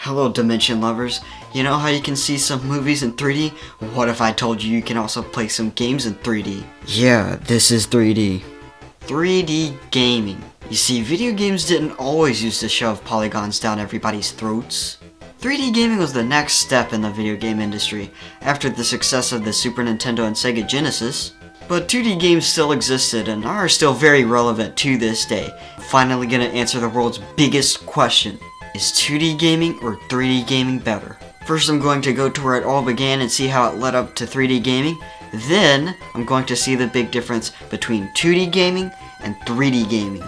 Hello Dimension lovers, you know how you can see some movies in 3D? What if I told you you can also play some games in 3D? Yeah, this is 3D. 3D gaming. You see, video games didn't always used to shove polygons down everybody's throats. 3D gaming was the next step in the video game industry, after the success of the Super Nintendo and Sega Genesis. But 2D games still existed and are still very relevant to this day. Finally gonna answer the world's biggest question. Is 2D gaming or 3D gaming better? First I'm going to go to where it all began and see how it led up to 3D gaming. Then I'm going to see the big difference between 2D gaming and 3D gaming.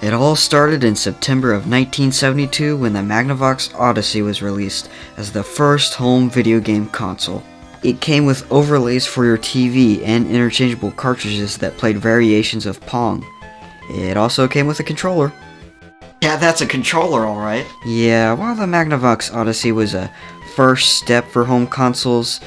It all started in September of 1972 when the Magnavox Odyssey was released as the first home video game console. It came with overlays for your TV and interchangeable cartridges that played variations of Pong. It also came with a controller. Yeah, that's a controller, alright. Yeah, while the Magnavox Odyssey was a first step for home consoles,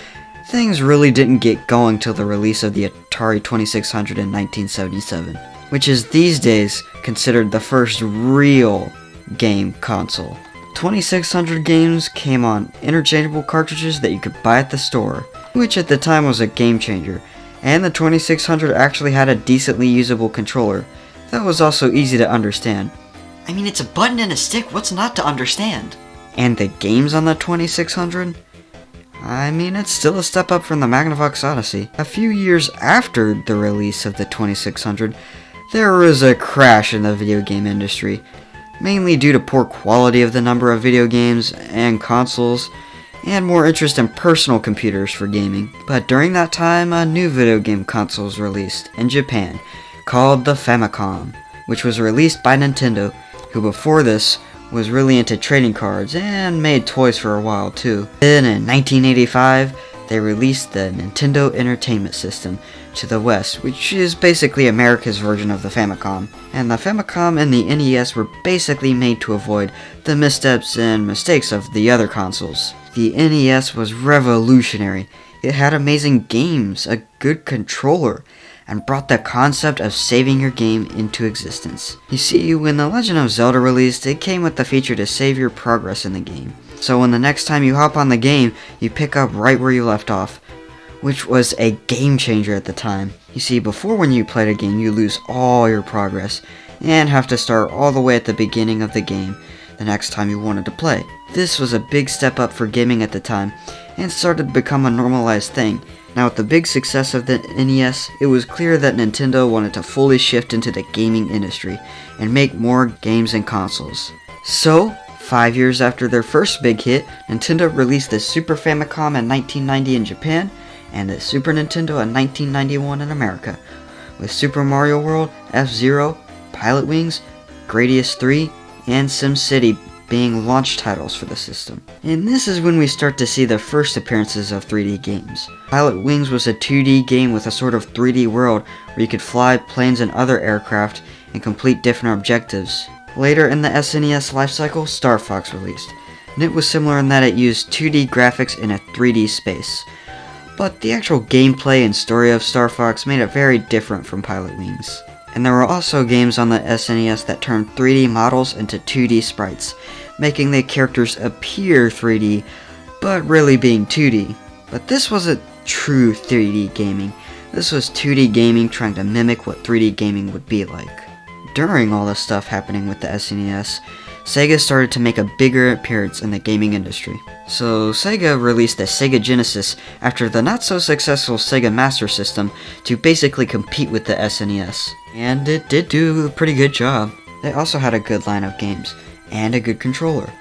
things really didn't get going till the release of the Atari 2600 in 1977, which is these days considered the first real game console. 2600 games came on interchangeable cartridges that you could buy at the store, which at the time was a game changer, and the 2600 actually had a decently usable controller that was also easy to understand. I mean, it's a button and a stick, what's not to understand? And the games on the 2600? I mean, it's still a step up from the Magnavox Odyssey. A few years after the release of the 2600, there was a crash in the video game industry, mainly due to poor quality of the number of video games and consoles, and more interest in personal computers for gaming. But during that time, a new video game console was released in Japan, called the Famicom, which was released by Nintendo, who before this was really into trading cards and made toys for a while too. Then in 1985, they released the Nintendo Entertainment System to the West, which is basically America's version of the Famicom. And the Famicom and the NES were basically made to avoid the missteps and mistakes of the other consoles. The NES was revolutionary. It had amazing games, a good controller, and brought the concept of saving your game into existence. You see, when The Legend of Zelda released, it came with the feature to save your progress in the game. So when the next time you hop on the game, you pick up right where you left off, which was a game changer at the time. You see, before when you played a game, you lose all your progress, and have to start all the way at the beginning of the game the next time you wanted to play. This was a big step up for gaming at the time, and started to become a normalized thing. Now with the big success of the NES, it was clear that Nintendo wanted to fully shift into the gaming industry and make more games and consoles. So, 5 years after their first big hit, Nintendo released the Super Famicom in 1990 in Japan and the Super Nintendo in 1991 in America, with Super Mario World, F-Zero, Pilot Wings, Gradius 3, and SimCity being launch titles for the system. And this is when we start to see the first appearances of 3D games. Pilot Wings was a 2D game with a sort of 3D world where you could fly planes and other aircraft and complete different objectives. Later in the SNES lifecycle, Star Fox released, and it was similar in that it used 2D graphics in a 3D space. But the actual gameplay and story of Star Fox made it very different from Pilot Wings. And there were also games on the SNES that turned 3D models into 2D sprites, making the characters appear 3D, but really being 2D. But this wasn't true 3D gaming. This was 2D gaming trying to mimic what 3D gaming would be like. During all this stuff happening with the SNES, Sega started to make a bigger appearance in the gaming industry. So Sega released the Sega Genesis after the not so successful Sega Master System to basically compete with the SNES. And it did do a pretty good job. They also had a good line of games, and a good controller.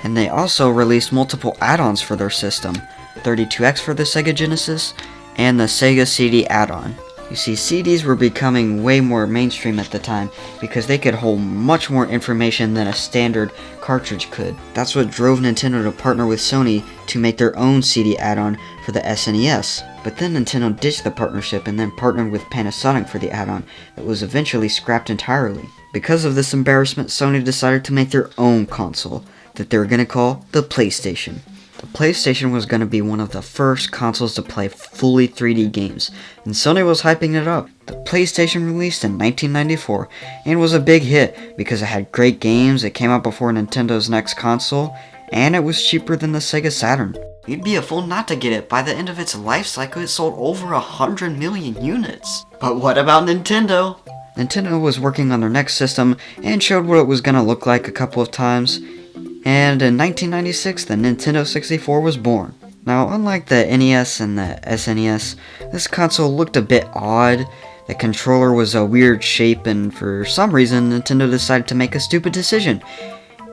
And they also released multiple add-ons for their system, 32X for the Sega Genesis, and the Sega CD add-on. You see, CDs were becoming way more mainstream at the time because they could hold much more information than a standard cartridge could. That's what drove Nintendo to partner with Sony to make their own CD add-on for the SNES. But then Nintendo ditched the partnership and then partnered with Panasonic for the add-on that was eventually scrapped entirely. Because of this embarrassment, Sony decided to make their own console that they were going to call the PlayStation. The PlayStation was going to be one of the first consoles to play fully 3D games, and Sony was hyping it up. The PlayStation released in 1994 and was a big hit because it had great games, it came out before Nintendo's next console, and it was cheaper than the Sega Saturn. You'd be a fool not to get it. By the end of its life cycle, it sold over 100 million units. But what about Nintendo? Nintendo was working on their next system and showed what it was going to look like a couple of times. And in 1996, the Nintendo 64 was born. Now, unlike the NES and the SNES, this console looked a bit odd. The controller was a weird shape, and for some reason, Nintendo decided to make a stupid decision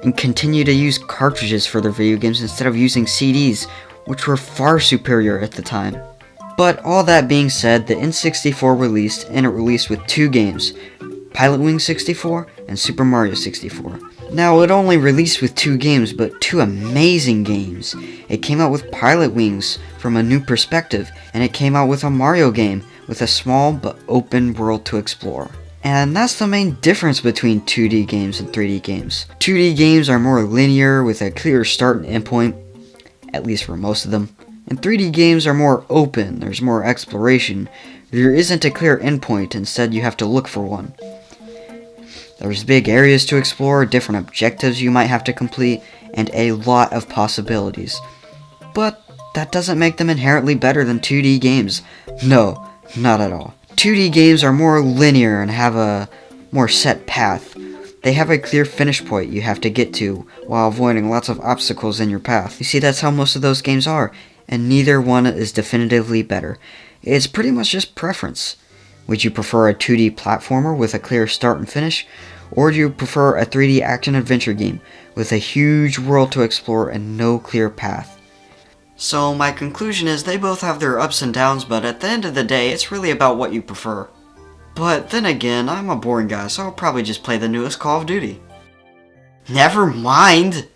and continue to use cartridges for their video games instead of using CDs, which were far superior at the time. But all that being said, the N64 released, and it released with 2 games, Pilotwings 64 and Super Mario 64. Now, it only released with 2 games, but 2 amazing games. It came out with Pilotwings from a new perspective, and it came out with a Mario game with a small but open world to explore. And that's the main difference between 2D games and 3D games. 2D games are more linear with a clear start and end point, at least for most of them. And 3D games are more open, there's more exploration. There isn't a clear endpoint, instead you have to look for one. There's big areas to explore, different objectives you might have to complete, and a lot of possibilities. But that doesn't make them inherently better than 2D games. No, not at all. 2D games are more linear and have a more set path. They have a clear finish point you have to get to while avoiding lots of obstacles in your path. You see, that's how most of those games are, and neither one is definitively better. It's pretty much just preference. Would you prefer a 2D platformer with a clear start and finish, or do you prefer a 3D action-adventure game with a huge world to explore and no clear path? So my conclusion is they both have their ups and downs, but at the end of the day, it's really about what you prefer. But then again, I'm a boring guy, so I'll probably just play the newest Call of Duty. Never mind!